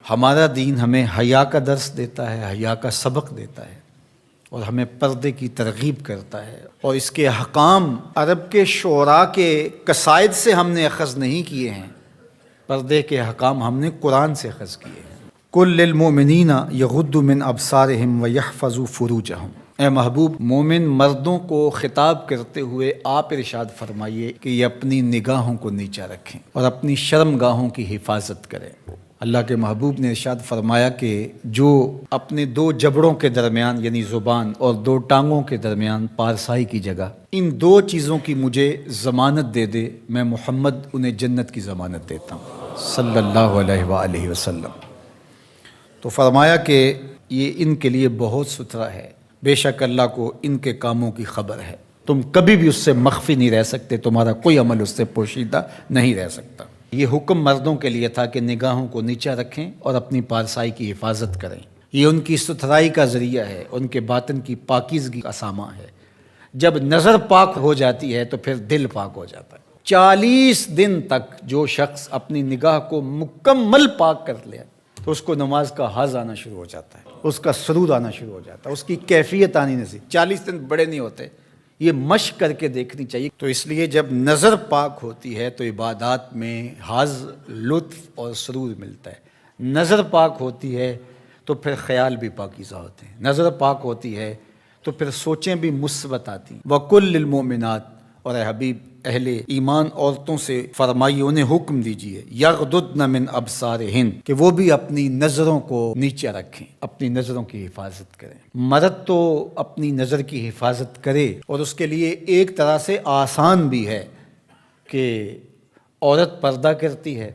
ہمارا دین ہمیں حیا کا درس دیتا ہے، حیا کا سبق دیتا ہے اور ہمیں پردے کی ترغیب کرتا ہے، اور اس کے احکام عرب کے شعراء کے قصائد سے ہم نے اخذ نہیں کیے ہیں، پردے کے احکام ہم نے قرآن سے اخذ کیے ہیں۔ قل للمؤمنین یغضوا من ابصارہم ویحفظوا فروجہم، اے محبوب مومن مردوں کو خطاب کرتے ہوئے آپ ارشاد فرمائیے کہ یہ اپنی نگاہوں کو نیچا رکھیں اور اپنی شرم گاہوں کی حفاظت کریں۔ اللہ کے محبوب نے ارشاد فرمایا کہ جو اپنے دو جبڑوں کے درمیان یعنی زبان اور دو ٹانگوں کے درمیان پارسائی کی جگہ ان دو چیزوں کی مجھے ضمانت دے دے، میں محمد انہیں جنت کی ضمانت دیتا ہوں صلی اللہ علیہ وآلہ وسلم۔ تو فرمایا کہ یہ ان کے لیے بہت ستھرا ہے، بے شک اللہ کو ان کے کاموں کی خبر ہے، تم کبھی بھی اس سے مخفی نہیں رہ سکتے، تمہارا کوئی عمل اس سے پوشیدہ نہیں رہ سکتا۔ یہ حکم مردوں کے لیے تھا کہ نگاہوں کو نیچا رکھیں اور اپنی پارسائی کی حفاظت کریں، یہ ان کی ستھرائی کا ذریعہ ہے، ان کے باطن کی پاکیزگی کا سامان ہے۔ جب نظر پاک ہو جاتی ہے تو پھر دل پاک ہو جاتا ہے۔ 40 دن تک جو شخص اپنی نگاہ کو مکمل پاک کر لے تو اس کو نماز کا حظ آنا شروع ہو جاتا ہے، اس کا سرور آنا شروع ہو جاتا ہے، اس کی کیفیت آنی نہیں۔ 40 دن بڑے نہیں ہوتے، یہ مشق کر کے دیکھنی چاہیے۔ تو اس لیے جب نظر پاک ہوتی ہے تو عبادات میں حظ، لطف اور سرور ملتا ہے۔ نظر پاک ہوتی ہے تو پھر خیال بھی پاکیزہ ہوتے ہیں، نظر پاک ہوتی ہے تو پھر سوچیں بھی مثبت آتی ہیں۔ وَقُلْ لِلْمُؤْمِنَاتِ، اور اے حبیب اہل ایمان عورتوں سے فرمائیے، انہیں حکم دیجیے، یغضضن من ابصارہن، کہ وہ بھی اپنی نظروں کو نیچے رکھیں، اپنی نظروں کی حفاظت کریں۔ مرد تو اپنی نظر کی حفاظت کرے، اور اس کے لیے ایک طرح سے آسان بھی ہے کہ عورت پردہ کرتی ہے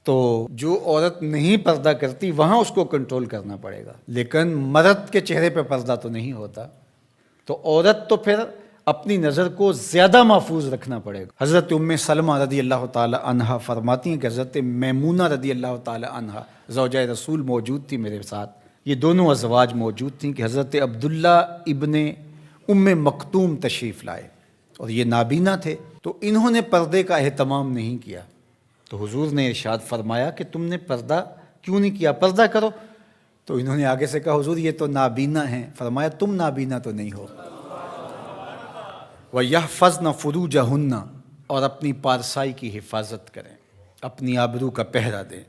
تو جو عورت نہیں پردہ کرتی وہاں اس کو کنٹرول کرنا پڑے گا، لیکن مرد کے چہرے پہ پردہ تو نہیں ہوتا، تو عورت تو پھر اپنی نظر کو زیادہ محفوظ رکھنا پڑے گا۔ حضرت ام سلمہ رضی اللہ تعالی عنہا فرماتی ہیں کہ حضرت میمونہ رضی اللہ تعالی عنہا زوجہ رسول موجود تھی میرے ساتھ، یہ دونوں ازواج موجود تھیں کہ حضرت عبداللہ ابن ام مکتوم تشریف لائے اور یہ نابینا تھے، تو انہوں نے پردے کا اہتمام نہیں کیا، تو حضور نے ارشاد فرمایا کہ تم نے پردہ کیوں نہیں کیا، پردہ کرو۔ تو انہوں نے آگے سے کہا حضور یہ تو نابینا ہیں، فرمایا تم نابینا تو نہیں ہو۔ وَيَحْفَظْنَ فُرُوجَهُنَّ، اور اپنی پارسائی کی حفاظت کریں، اپنی آبرو کا پہرا دیں۔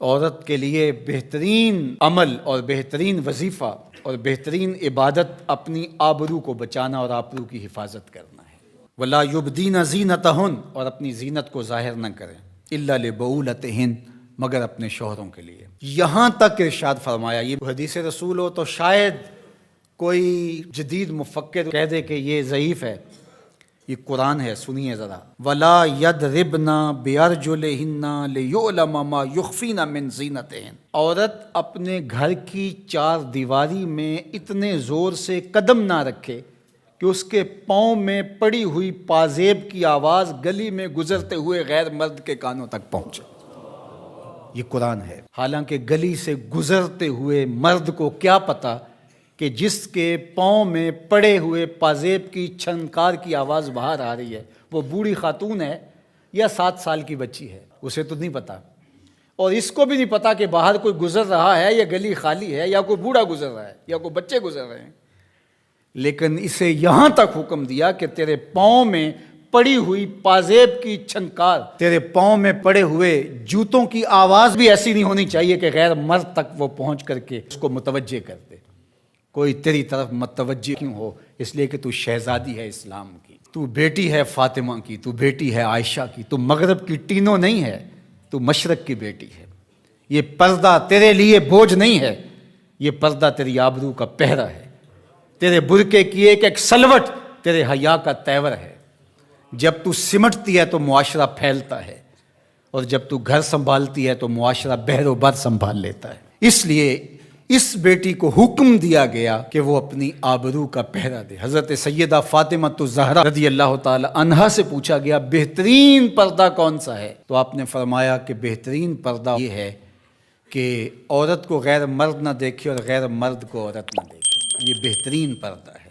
عورت کے لیے بہترین عمل اور بہترین وظیفہ اور بہترین عبادت اپنی آبرو کو بچانا اور آبرو کی حفاظت کرنا ہے۔ وَلَا يُبْدِينَ زِينَتَهُنَّ، اور اپنی زینت کو ظاہر نہ کریں، إِلَّا لِبُعُولَتِهِنَّ، مگر اپنے شوہروں کے لیے۔ یہاں تک ارشاد فرمایا، یہ حدیث رسول ہو تو شاید کوئی جدید مفکر کہہ دے کہ یہ ضعیف ہے، یہ قرآن ہے، سنیے ذرا۔ وَلَا يَضْرِبْنَ بِأَرْجُلِهِنَّ لِيُعْلَمَ مَا يُخْفِينَ مِنْ زِينَتِهِنَّ، عورت اپنے گھر کی چار دیواری میں اتنے زور سے قدم نہ رکھے کہ اس کے پاؤں میں پڑی ہوئی پازیب کی آواز گلی میں گزرتے ہوئے غیر مرد کے کانوں تک پہنچے۔ یہ قرآن ہے۔ حالانکہ گلی سے گزرتے ہوئے مرد کو کیا پتہ کہ جس کے پاؤں میں پڑے ہوئے پازیب کی چھنکار کی آواز باہر آ رہی ہے وہ بوڑھی خاتون ہے یا 7 سال کی بچی ہے، اسے تو نہیں پتا، اور اس کو بھی نہیں پتا کہ باہر کوئی گزر رہا ہے یا گلی خالی ہے یا کوئی بوڑھا گزر رہا ہے یا کوئی بچے گزر رہے ہیں، لیکن اسے یہاں تک حکم دیا کہ تیرے پاؤں میں پڑی ہوئی پازیب کی چھنکار، تیرے پاؤں میں پڑے ہوئے جوتوں کی آواز بھی ایسی نہیں ہونی چاہیے کہ غیر مرد تک وہ پہنچ کر کے اس کو متوجہ کر دے۔ کوئی تیری طرف متوجہ کیوں ہو؟ اس لیے کہ تو شہزادی ہے اسلام کی، تو بیٹی ہے فاطمہ کی، تو بیٹی ہے عائشہ کی، تو مغرب کی ٹینوں نہیں ہے، تو مشرق کی بیٹی ہے۔ یہ پردہ تیرے لیے بوجھ نہیں ہے، یہ پردہ تیری آبرو کا پہرا ہے، تیرے برقعے کی ایک سلوٹ تیرے حیا کا تیور ہے۔ جب تو سمٹتی ہے تو معاشرہ پھیلتا ہے، اور جب تو گھر سنبھالتی ہے تو معاشرہ بہر و بر سنبھال لیتا ہے۔ اس لیے اس بیٹی کو حکم دیا گیا کہ وہ اپنی آبرو کا پہرا دے۔ حضرت سیدہ فاطمہ الزہرا رضی اللہ تعالی عنہا سے پوچھا گیا بہترین پردہ کون سا ہے، تو آپ نے فرمایا کہ بہترین پردہ یہ ہے کہ عورت کو غیر مرد نہ دیکھے اور غیر مرد کو عورت نہ دیکھے، یہ بہترین پردہ ہے۔